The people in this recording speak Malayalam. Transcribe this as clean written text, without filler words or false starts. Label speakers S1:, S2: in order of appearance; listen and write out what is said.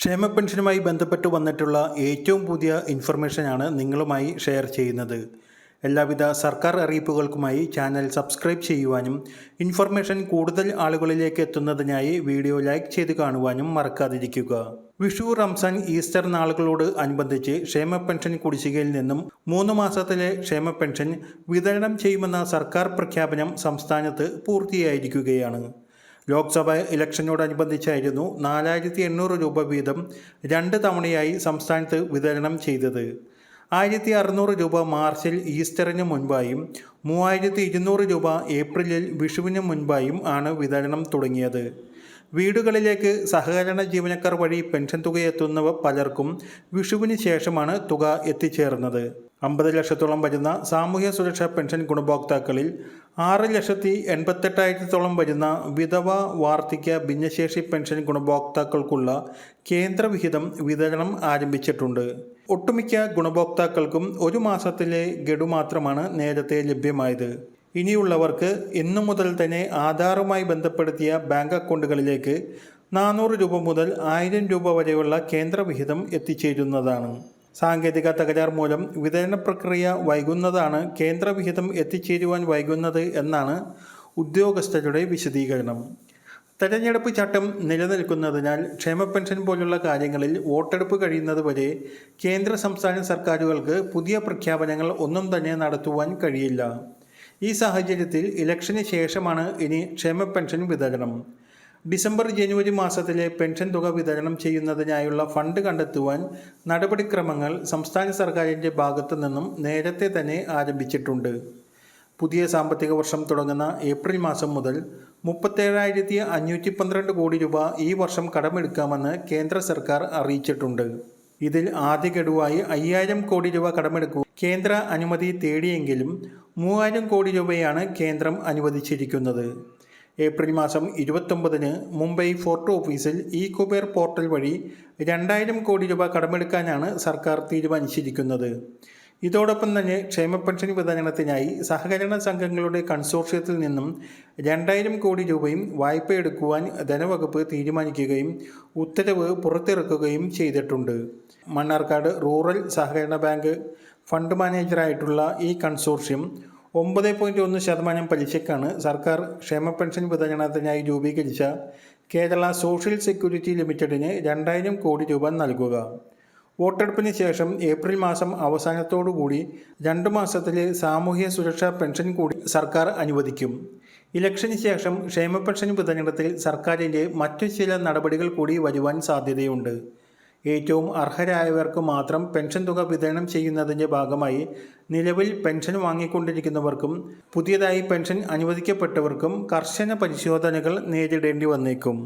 S1: ക്ഷേമ പെൻഷനുമായി ബന്ധപ്പെട്ട് വന്നിട്ടുള്ള ഏറ്റവും പുതിയ ഇൻഫർമേഷനാണ് നിങ്ങളുമായി ഷെയർ ചെയ്യുന്നത്. എല്ലാവിധ സർക്കാർ അറിയിപ്പുകൾക്കുമായി ചാനൽ സബ്സ്ക്രൈബ് ചെയ്യുവാനും ഇൻഫർമേഷൻ കൂടുതൽ ആളുകളിലേക്ക് എത്തുന്നതിനായി വീഡിയോ ലൈക്ക് ചെയ്ത് കാണുവാനും മറക്കാതിരിക്കുക. വിഷു, റംസാൻ, ഈസ്റ്റർ നാളുകളോട് അനുബന്ധിച്ച് ക്ഷേമ പെൻഷൻ കുടിശ്ശികയിൽ നിന്നും 3 മാസത്തിലെ ക്ഷേമ പെൻഷൻ വിതരണം ചെയ്യുമെന്ന സർക്കാർ പ്രഖ്യാപനം സംസ്ഥാനത്ത് പൂർത്തിയായിരിക്കുകയാണ്. ലോക്സഭാ ഇലക്ഷനോടനുബന്ധിച്ചായിരുന്നു 4800 രൂപ വീതം 2 തവണയായി സംസ്ഥാനത്ത് വിതരണം ചെയ്തത്. 1600 രൂപ മാർച്ചിൽ ഈസ്റ്ററിന് മുൻപായും 3200 രൂപ ഏപ്രിലിൽ വിഷുവിന് മുൻപായും ആണ് വിതരണം തുടങ്ങിയത്. വീടുകളിലേക്ക് സഹകരണ ജീവനക്കാർ വഴി പെൻഷൻ തുക എത്തുന്നവ പലർക്കും വിഷുവിന് ശേഷമാണ് തുക എത്തിച്ചേർന്നത്. 50 ലക്ഷത്തോളം വരുന്ന സാമൂഹ്യ സുരക്ഷാ പെൻഷൻ ഗുണഭോക്താക്കളിൽ 6,88,000 വരുന്ന വിധവ, വാർദ്ധക്യ, ഭിന്നശേഷി പെൻഷൻ ഗുണഭോക്താക്കൾക്കുള്ള കേന്ദ്രവിഹിതം വിതരണം ആരംഭിച്ചിട്ടുണ്ട്. ഒട്ടുമിക്ക ഗുണഭോക്താക്കൾക്കും 1 മാസത്തിലെ ഗഡു മാത്രമാണ് നേരത്തെ ലഭ്യമായത്. ഇനിയുള്ളവർക്ക് ഇന്നു മുതൽ തന്നെ ആധാറുമായി ബന്ധപ്പെടുത്തിയ ബാങ്ക് അക്കൗണ്ടുകളിലേക്ക് 400 രൂപ മുതൽ 1000 രൂപ വരെയുള്ള കേന്ദ്രവിഹിതം എത്തിച്ചേരുന്നതാണ്. സാങ്കേതിക തകരാർ മൂലം വിതരണ പ്രക്രിയ വൈകുന്നതാണ് കേന്ദ്രവിഹിതം എത്തിച്ചേരുവാൻ വൈകുന്നത് എന്നാണ് ഉദ്യോഗസ്ഥരുടെ വിശദീകരണം. തെരഞ്ഞെടുപ്പ് ചട്ടം നിലനിൽക്കുന്നതിനാൽ ക്ഷേമ പെൻഷൻ പോലുള്ള കാര്യങ്ങളിൽ വോട്ടെടുപ്പ് കഴിയുന്നതുവരെ കേന്ദ്ര സംസ്ഥാന സർക്കാരുകൾക്ക് പുതിയ പ്രഖ്യാപനങ്ങൾ ഒന്നും തന്നെ നടത്തുവാൻ കഴിയില്ല. ഈ സാഹചര്യത്തിൽ ഇലക്ഷന് ശേഷമാണ് ഇനി ക്ഷേമ പെൻഷൻ വിതരണം. ഡിസംബർ, ജനുവരി മാസത്തിലെ പെൻഷൻ തുക വിതരണം ചെയ്യുന്നതിനായുള്ള ഫണ്ട് കണ്ടെത്തുവാൻ നടപടിക്രമങ്ങൾ സംസ്ഥാന സർക്കാരിൻ്റെ ഭാഗത്തു നിന്നും നേരത്തെ തന്നെ ആരംഭിച്ചിട്ടുണ്ട്. പുതിയ സാമ്പത്തിക വർഷം തുടങ്ങുന്ന ഏപ്രിൽ മാസം മുതൽ 37,512 കോടി രൂപ ഈ വർഷം കടമെടുക്കാമെന്ന് കേന്ദ്ര സർക്കാർ അറിയിച്ചിട്ടുണ്ട്. ഇതിൽ ആദ്യ ഗഡുവായി 5000 കോടി രൂപ കടമെടുക്കുക കേന്ദ്ര അനുമതി തേടിയെങ്കിലും 3000 കോടി രൂപയാണ് കേന്ദ്രം അനുവദിച്ചിരിക്കുന്നത്. ഏപ്രിൽ മാസം 29-ന് മുംബൈ ഫോർട്ട് ഓഫീസിൽ ഇ-കുബേർ പോർട്ടൽ വഴി 2000 കോടി രൂപ കടമെടുക്കാനാണ് സർക്കാർ തീരുമാനിച്ചിരിക്കുന്നത്. ഇതോടൊപ്പം തന്നെ ക്ഷേമ പെൻഷൻ വിതരണത്തിനായി സഹകരണ സംഘങ്ങളുടെ കൺസോർഷ്യത്തിൽ നിന്നും 2000 കോടി രൂപയും വായ്പയെടുക്കുവാൻ ധനവകുപ്പ് തീരുമാനിക്കുകയും ഉത്തരവ് പുറത്തിറക്കുകയും ചെയ്തിട്ടുണ്ട്. മണ്ണാർക്കാട് റൂറൽ സഹകരണ ബാങ്ക് ഫണ്ട് മാനേജറായിട്ടുള്ള ഈ കൺസോർഷ്യം 9.1% പലിശയ്ക്കാണ് സർക്കാർ ക്ഷേമ പെൻഷൻ വിതരണത്തിനായി രൂപീകരിച്ച കേരള സോഷ്യൽ സെക്യൂരിറ്റി ലിമിറ്റഡിന് 2000 കോടി രൂപ നൽകുക. വോട്ടെടുപ്പിന് ശേഷം ഏപ്രിൽ മാസം അവസാനത്തോടുകൂടി 2 മാസത്തിലെ സാമൂഹ്യ സുരക്ഷാ പെൻഷൻ കൂടി സർക്കാർ അനുവദിക്കും. ഇലക്ഷന് ശേഷം ക്ഷേമ പെൻഷൻ വിതരണത്തിൽ സർക്കാരിൻ്റെ മറ്റു ചില നടപടികൾ കൂടി വരുവാൻ സാധ്യതയുണ്ട്. ഏറ്റവും അർഹരായവർക്ക് മാത്രം പെൻഷൻ തുക വിതരണം ചെയ്യുന്നതിൻ്റെ ഭാഗമായി നിലവിൽ പെൻഷൻ വാങ്ങിക്കൊണ്ടിരിക്കുന്നവർക്കും പുതിയതായി പെൻഷൻ അനുവദിക്കപ്പെട്ടവർക്കും കർശന പരിശോധനകൾ നേരിടേണ്ടി വന്നേക്കും.